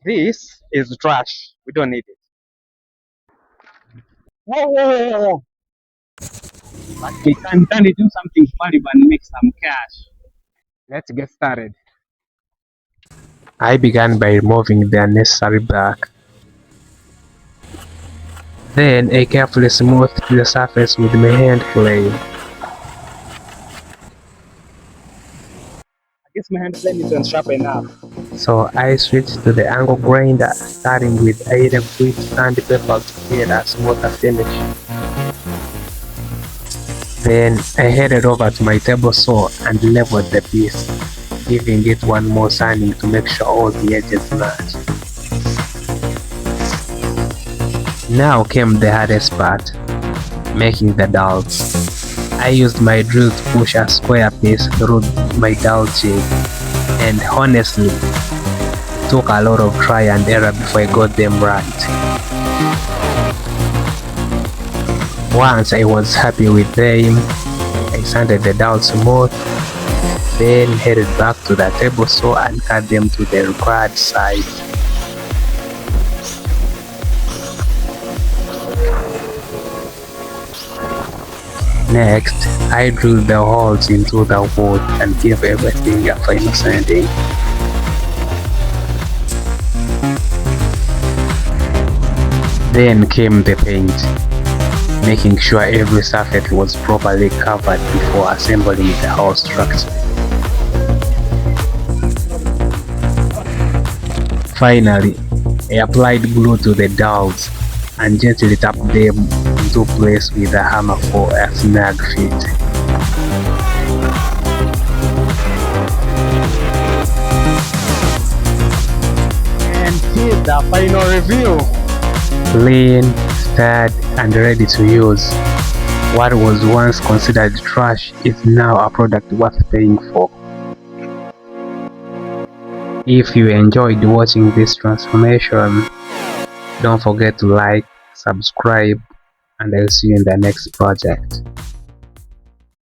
This is trash. We don't need it. Whoa, whoa, whoa, whoa. But we can do something valuable and make some cash. Let's get started. I began by removing the unnecessary black. Then I carefully smoothed the surface with my hand plane. I guess my hand plane isn't sharp enough. So I switched to the angle grinder, starting with 8 wheat sandpaper to get a smoother finish. Then I headed over to my table saw and leveled the piece, giving it one more sanding to make sure all the edges match. Now came the hardest part, making the dowels. I used my drill to push a square piece through my dowel jig, and honestly, it took a lot of try and error before I got them right. Once I was happy with them, I sanded the dowel smooth, then headed back to the table saw and cut them to the required size. Next, I drilled the holes into the wood and gave everything a final sanding. Then came the paint, making sure every surface was properly covered before assembling the whole structure. Finally, I applied glue to the dowels and gently tapped them into place with a hammer for a snug fit. And here's the final review. Clean, sturdy, and ready to use. What was once considered trash is now a product worth paying for. If you enjoyed watching this transformation, don't forget to like, subscribe, and I'll see you in the next project.